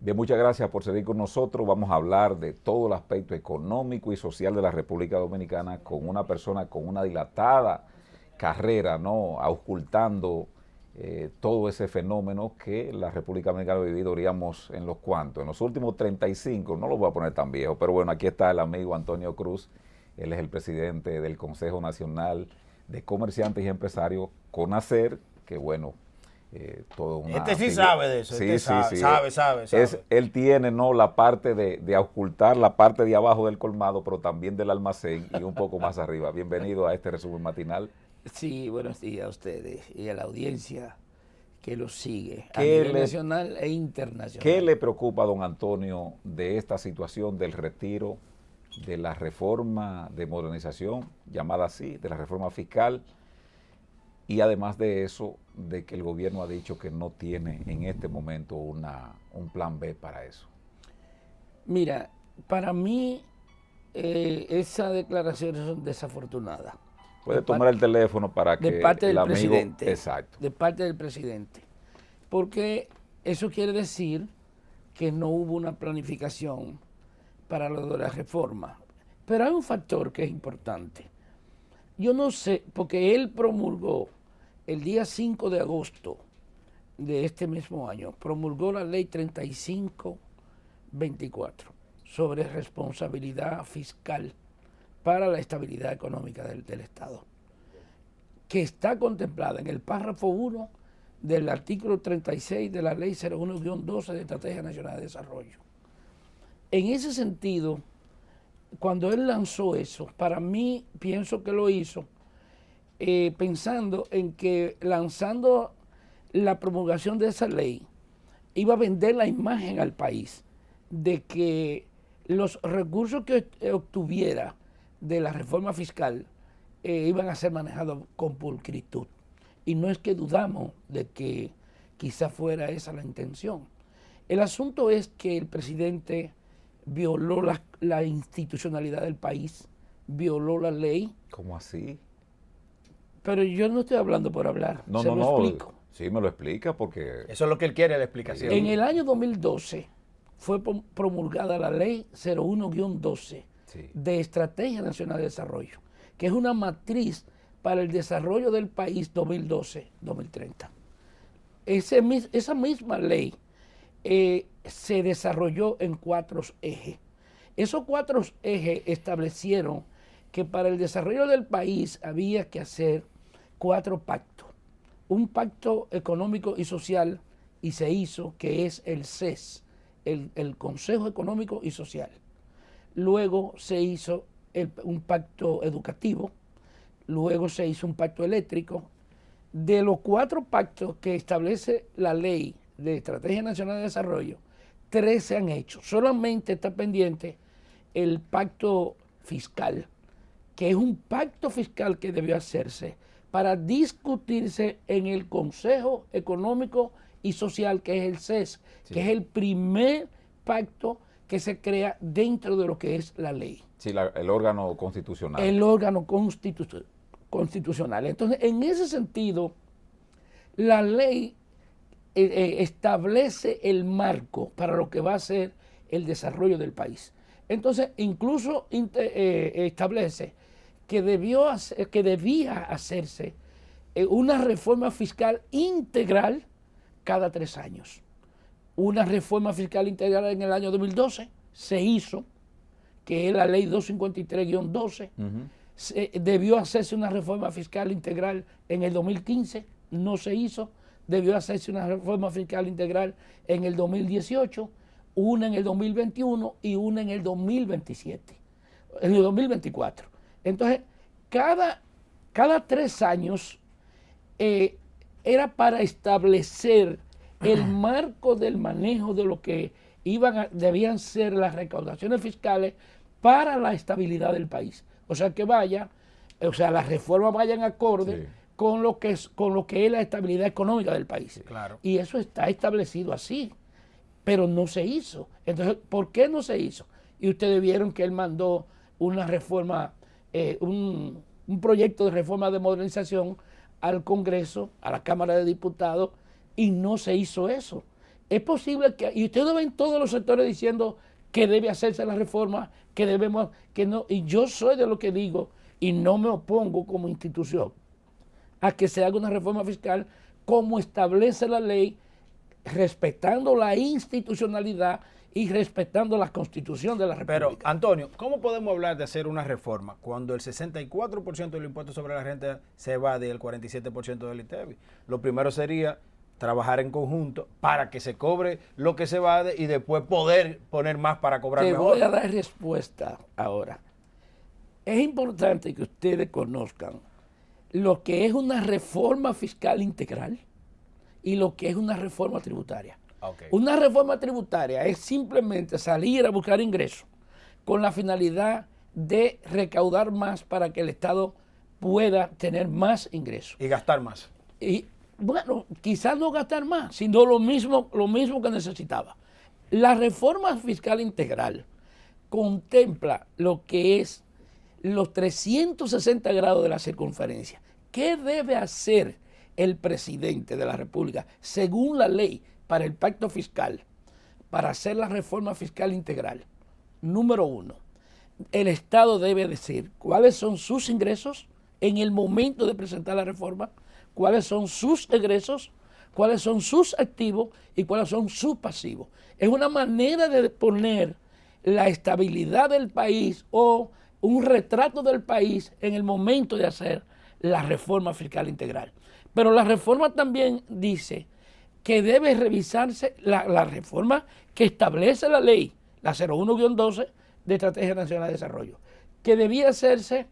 Bien, muchas gracias por seguir con nosotros. Vamos a hablar de todo el aspecto económico y social de la República Dominicana con una persona con una dilatada carrera, ¿no? Auscultando todo ese fenómeno que la República Dominicana ha vivido, diríamos, en los cuantos, en los últimos 35, no lo voy a poner tan viejo, pero bueno, aquí está el amigo Antonio Cruz. Él es el presidente del Consejo Nacional de Comerciantes y Empresarios, CONACER, que bueno, todo una Este sí sabe de eso, sí, este sí, sí. sabe. Él tiene, ¿no?, la parte de auscultar la parte de abajo del colmado, pero también del almacén y un poco más arriba. Bienvenido a este resumen matinal. Sí, buenos días a ustedes y a la audiencia que los sigue a ¿Qué nivel le, nacional e qué internacional. le preocupa a don Antonio de esta situación del retiro de la reforma de modernización, llamada así, de la reforma fiscal? Y además de eso, de que el gobierno ha dicho que no tiene en este momento un plan B para eso. Mira, para mí esas declaraciones son desafortunadas. Puede tomar el teléfono para De que parte el del amigo... presidente. Exacto. De parte del presidente. Porque eso quiere decir que no hubo una planificación para lo de la reforma. Pero hay un factor que es importante. Yo no sé, porque él promulgó el día 5 de agosto de este mismo año, promulgó la ley 3524 sobre responsabilidad fiscal para la estabilidad económica del Estado, que está contemplada en el párrafo 1 del artículo 36 de la ley 01-12 de Estrategia Nacional de Desarrollo. En ese sentido, cuando él lanzó eso, para mí pienso que lo hizo pensando en que lanzando la promulgación de esa ley iba a vender la imagen al país de que los recursos que obtuviera de la reforma fiscal iban a ser manejados con pulcritud. Y no es que dudamos de que quizá fuera esa la intención. El asunto es que el presidente violó la institucionalidad del país, violó la ley. ¿Cómo así? Pero yo no estoy hablando por hablar, No, se no, lo no. explico. Sí, me lo explica porque... Eso es lo que él quiere, la explicación. En el año 2012 fue promulgada la ley 01-12 Sí. de Estrategia Nacional de Desarrollo, que es una matriz para el desarrollo del país 2012-2030. Esa misma ley se desarrolló en 4 ejes. Esos 4 ejes establecieron que para el desarrollo del país había que hacer 4 pactos. Un pacto económico y social, y se hizo, que es el CES, el Consejo Económico y Social. Luego se hizo un pacto educativo, luego se hizo un pacto eléctrico. De los 4 pactos que establece la ley de Estrategia Nacional de Desarrollo, 3 se han hecho. Solamente está pendiente el pacto fiscal, que es un pacto fiscal que debió hacerse para discutirse en el Consejo Económico y Social, que es el CES, sí, que es el primer pacto que se crea dentro de lo que es la ley. Sí, el órgano constitucional. El órgano constitucional. Entonces, en ese sentido, la ley establece el marco para lo que va a ser el desarrollo del país. Entonces, incluso establece que debía hacerse una reforma fiscal integral cada 3 años. Una reforma fiscal integral en el año 2012 se hizo, que es la ley 253-12. Debió hacerse una reforma fiscal integral en el 2015, no se hizo. Debió hacerse una reforma fiscal integral en el 2018, una en el 2021 y una en el 2027, en el 2024. Entonces, cada 3 años era para establecer el marco del manejo de lo que debían ser las recaudaciones fiscales para la estabilidad del país. O sea, que las reformas vayan acorde, sí, con lo que es la estabilidad económica del país. Claro. Y eso está establecido así, pero no se hizo. Entonces, ¿por qué no se hizo? Y ustedes vieron que él mandó una reforma, un proyecto de reforma de modernización al Congreso, a la Cámara de Diputados, y no se hizo eso. es posible que, y ustedes ven todos los sectores diciendo que debe hacerse la reforma, que debemos, que no, y yo soy de lo que digo, y no me opongo como institución a que se haga una reforma fiscal como establece la ley, respetando la institucionalidad y respetando la Constitución de la Pero, República. Antonio, ¿cómo podemos hablar de hacer una reforma cuando el 64% del impuesto sobre la renta se evade y el 47% del ITEVI? Lo primero sería trabajar en conjunto para que se cobre lo que se evade y después poder poner más para cobrar Te mejor. voy a dar respuesta ahora. Es importante que ustedes conozcan lo que es una reforma fiscal integral y lo que es una reforma tributaria. Okay. Una reforma tributaria es simplemente salir a buscar ingresos con la finalidad de recaudar más para que el Estado pueda tener más ingresos. Y gastar más. Y bueno, quizás no gastar más, sino lo mismo que necesitaba. La reforma fiscal integral contempla lo que es los 360 grados de la circunferencia. ¿Qué debe hacer el presidente de la República según la ley para el pacto fiscal, para hacer la reforma fiscal integral? Número 1, el Estado debe decir cuáles son sus ingresos en el momento de presentar la reforma, cuáles son sus egresos, cuáles son sus activos y cuáles son sus pasivos. Es una manera de poner la estabilidad del país o un retrato del país en el momento de hacer la reforma fiscal integral. Pero la reforma también dice que debe revisarse la reforma que establece la ley, la 01-12 de Estrategia Nacional de Desarrollo, que debía hacerse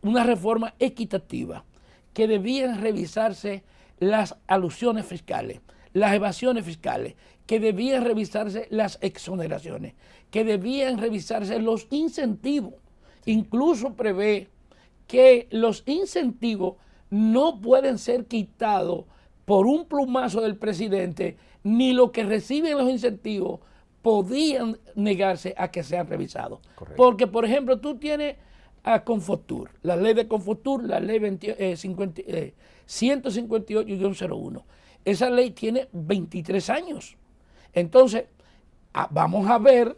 una reforma equitativa, que debían revisarse las alusiones fiscales, las evasiones fiscales, que debían revisarse las exoneraciones, que debían revisarse los incentivos. Incluso prevé que los incentivos no pueden ser quitados por un plumazo del presidente, ni lo que reciben los incentivos podían negarse a que sean revisados. Correcto. Porque, por ejemplo, tú tienes a Confotur, la ley de Confotur, la ley 158-01. Esa ley tiene 23 años. Entonces, vamos a ver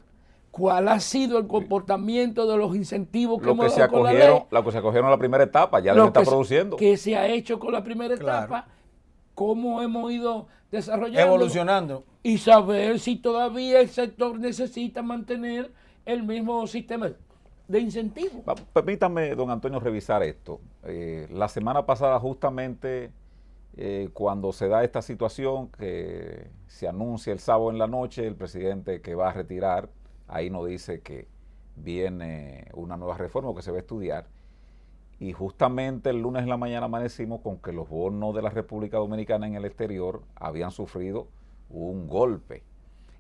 cuál ha sido el comportamiento de los incentivos que hemos dado con la ley. Lo que se acogieron en la primera etapa, ya les está produciendo. Que se ha hecho con la primera Claro. etapa, cómo hemos ido desarrollando. Evolucionando. Y saber si todavía el sector necesita mantener el mismo sistema de incentivos. Permítame, don Antonio, revisar esto. La semana pasada, justamente, cuando se da esta situación, que se anuncia el sábado en la noche, el presidente que va a retirar, ahí nos dice que viene una nueva reforma que se va a estudiar. Y justamente el lunes en la mañana amanecimos con que los bonos de la República Dominicana en el exterior habían sufrido un golpe.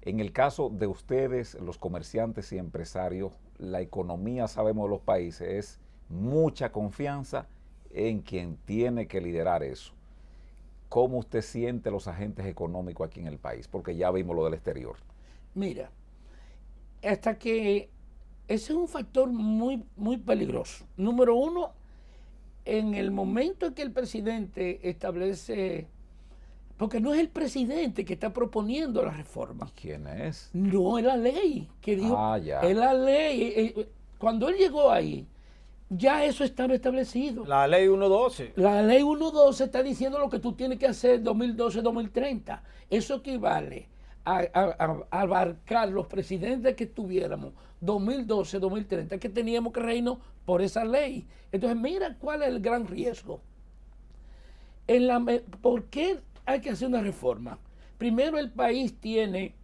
En el caso de ustedes, los comerciantes y empresarios, la economía, sabemos, de los países es mucha confianza en quien tiene que liderar eso. ¿Cómo usted siente los agentes económicos aquí en el país? Porque ya vimos lo del exterior. Mira, hasta que ese es un factor muy, muy peligroso. Número 1, en el momento en que el presidente establece, porque no es el presidente que está proponiendo la reforma. ¿Quién es? No, es la ley que dijo. Ya. Es la ley. Cuando él llegó ahí, ya eso estaba establecido. La ley 112. La ley 112 está diciendo lo que tú tienes que hacer 2012-2030. Eso equivale a abarcar los presidentes que tuviéramos 2012-2030, que teníamos que reírnos por esa ley. Entonces, mira cuál es el gran riesgo. ¿Por qué hay que hacer una reforma? Primero, el país tiene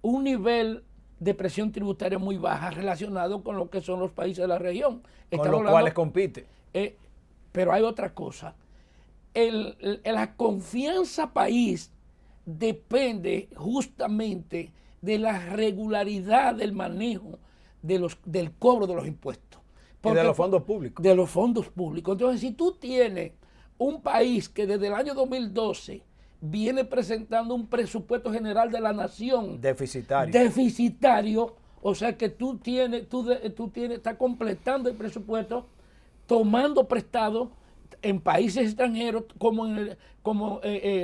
un nivel de presión tributaria muy baja relacionado con lo que son los países de la región. Con los cuales compite. Pero hay otra cosa. La confianza país depende justamente de la regularidad del manejo del cobro de los impuestos. Y de los fondos públicos. De los fondos públicos. Entonces, si tú tienes un país que desde el año 2012 viene presentando un presupuesto general de la nación deficitario, o sea que tú estás completando el presupuesto tomando prestado en países extranjeros como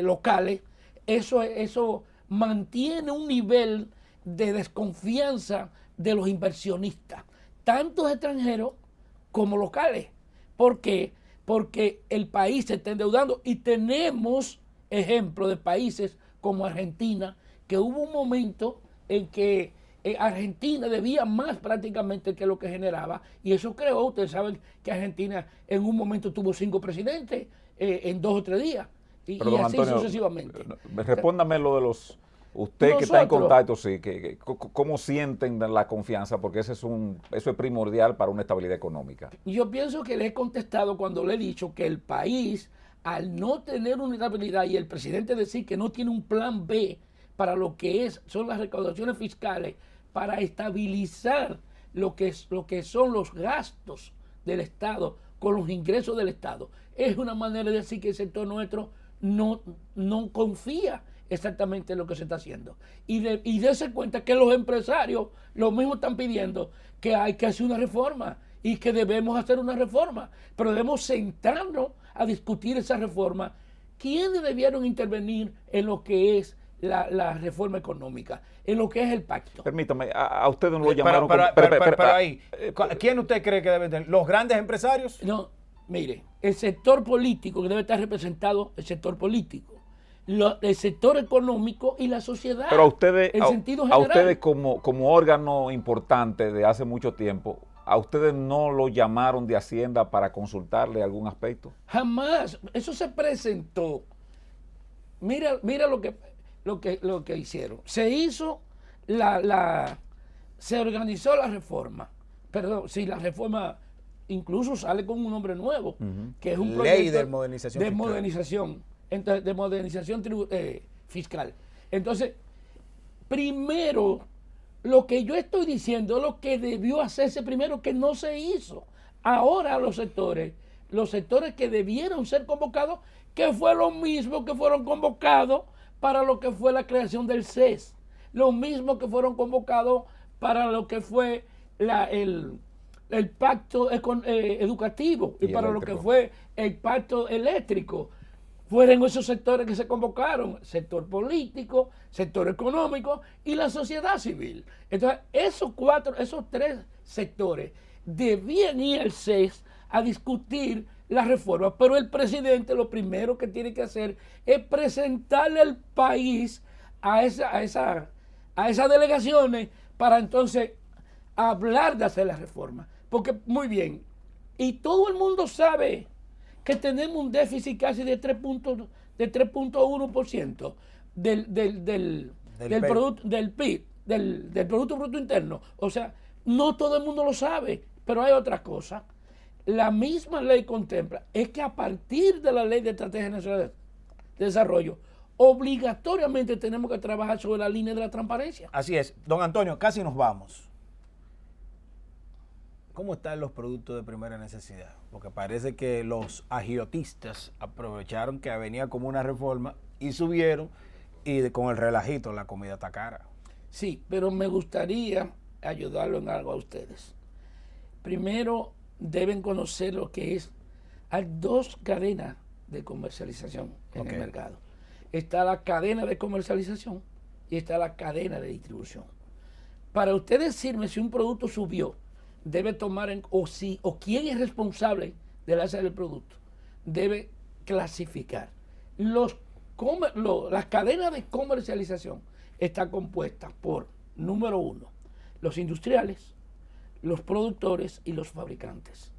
locales, eso mantiene un nivel de desconfianza de los inversionistas, tanto extranjeros como locales. ¿Por qué? Porque el país se está endeudando y tenemos ejemplos de países como Argentina, que hubo un momento en que Argentina debía más prácticamente que lo que generaba, y eso creó, ustedes saben que Argentina en un momento tuvo 5 presidentes en 2 o 3 días, y Pero, don así Antonio, sucesivamente. Respóndame lo de los... Usted que está en Nosotros- contacto, sí, ¿cómo sienten la confianza? Porque eso es primordial para una estabilidad económica. Yo pienso que le he contestado cuando le he dicho que el país, al no tener una estabilidad y el presidente decir que no tiene un plan B para lo que son las recaudaciones fiscales, para estabilizar lo que son los gastos del Estado con los ingresos del Estado, es una manera de decir que el sector nuestro no confía exactamente en lo que se está haciendo. Y darse cuenta que los empresarios lo mismo están pidiendo, que hay que hacer una reforma y que debemos hacer una reforma, pero debemos sentarnos a discutir esa reforma. ¿Quiénes debieron intervenir en lo que es la reforma económica, en lo que es el pacto? Permítame, a ustedes no lo llamaron... Pero ahí, ¿quién usted cree que deben tener? ¿Los grandes empresarios? No, mire, el sector político que debe estar representado, el sector político, el sector económico y la sociedad. Pero a ustedes, en sentido a general. ustedes como órgano importante de hace mucho tiempo, ¿a ustedes no lo llamaron de Hacienda para consultarle algún aspecto? Jamás. Eso se presentó. Mira lo que hicieron. Se hizo se organizó la reforma. Perdón, sí, la reforma incluso sale con un nombre nuevo, que es un proyecto Ley de modernización de fiscal. modernización, entonces, de modernización fiscal. Entonces, primero, lo que yo estoy diciendo, lo que debió hacerse primero, que no se hizo. Ahora los sectores que debieron ser convocados, que fue lo mismo que fueron convocados para lo que fue la creación del CES, lo mismo que fueron convocados para lo que fue el pacto educativo y para eléctrico. lo que fue el pacto eléctrico. Fueron esos sectores que se convocaron, sector político, sector económico y la sociedad civil. Entonces, esos 3 sectores debían ir al CES a discutir la reforma, pero el presidente lo primero que tiene que hacer es presentarle al país a esas delegaciones para entonces hablar de hacer la reforma. Porque, muy bien, y todo el mundo sabe que tenemos un déficit casi de 3.1% del PIB, del Producto Bruto Interno. O sea, no todo el mundo lo sabe, pero hay otra cosa. La misma ley contempla, es que a partir de la Ley de Estrategia Nacional de Desarrollo, obligatoriamente tenemos que trabajar sobre la línea de la transparencia. Así es. Don Antonio, casi nos vamos. ¿Cómo están los productos de primera necesidad? Porque parece que los agiotistas aprovecharon que venía como una reforma y subieron, y con el relajito la comida está cara. Sí, pero me gustaría ayudarlo en algo a ustedes. Primero, deben conocer lo que es. Hay 2 cadenas de comercialización en el mercado. Está la cadena de comercialización y está la cadena de distribución. Para usted decirme si un producto subió, debe tomar o quién es responsable del alza del producto, debe clasificar. Las cadenas de comercialización están compuestas por, número 1, los industriales, los productores y los fabricantes.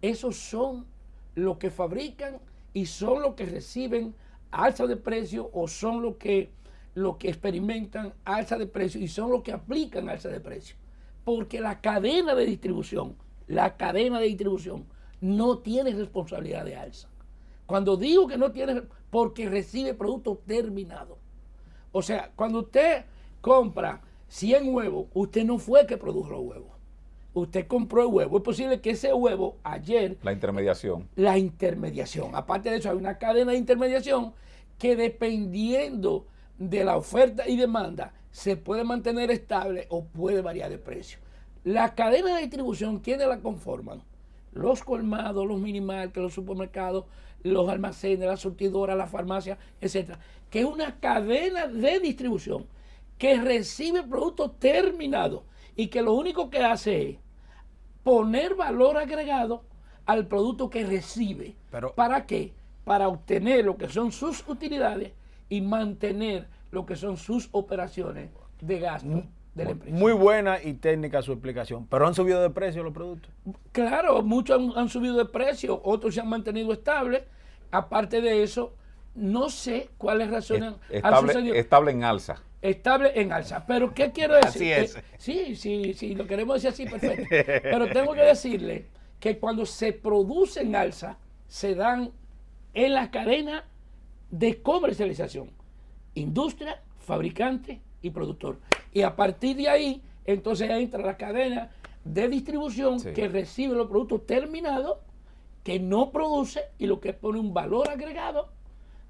Esos son los que fabrican y son los que reciben alza de precio, o son los que experimentan alza de precio y son los que aplican alza de precio. Porque la cadena de distribución no tiene responsabilidad de alza. Cuando digo que no tiene, porque recibe productos terminados. O sea, cuando usted compra 100 huevos, usted no fue que produjo los huevos. Usted compró el huevo. Es posible que ese huevo ayer... La intermediación. La intermediación. Aparte de eso, hay una cadena de intermediación que, dependiendo de la oferta y demanda, se puede mantener estable o puede variar de precio. La cadena de distribución, ¿quiénes la conforman? los colmados, los minimarkets, los supermercados, los almacenes, las surtidoras, las farmacias, etcétera, que es una cadena de distribución que recibe productos terminados y que lo único que hace es poner valor agregado al producto que recibe. Pero, ¿para qué? Para obtener lo que son sus utilidades y mantener lo que son sus operaciones de gasto de la empresa. muy buena y técnica su explicación, pero han subido de precio los productos. Claro, muchos han subido de precio, otros se han mantenido estables. Aparte de eso, no sé cuáles razones han sucedido. Estable en alza. Estable en alza. Pero ¿qué quiero decir? Así es. Sí, lo queremos decir así, perfecto. Pero tengo que decirle que cuando se produce en alza, se dan en la cadena de comercialización. Industria, fabricante y productor. Y a partir de ahí, entonces entra la cadena de distribución que recibe los productos terminados, que no produce y lo que pone un valor agregado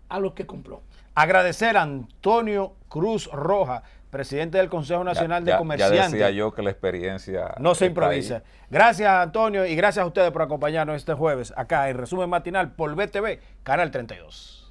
a los que compró. Agradecer a Antonio Cruz Roja, presidente del Consejo Nacional de Comerciantes. Ya decía yo que la experiencia no se improvisa. Gracias, Antonio, y gracias a ustedes por acompañarnos este jueves acá en Resumen Matinal por BTV, Canal 32.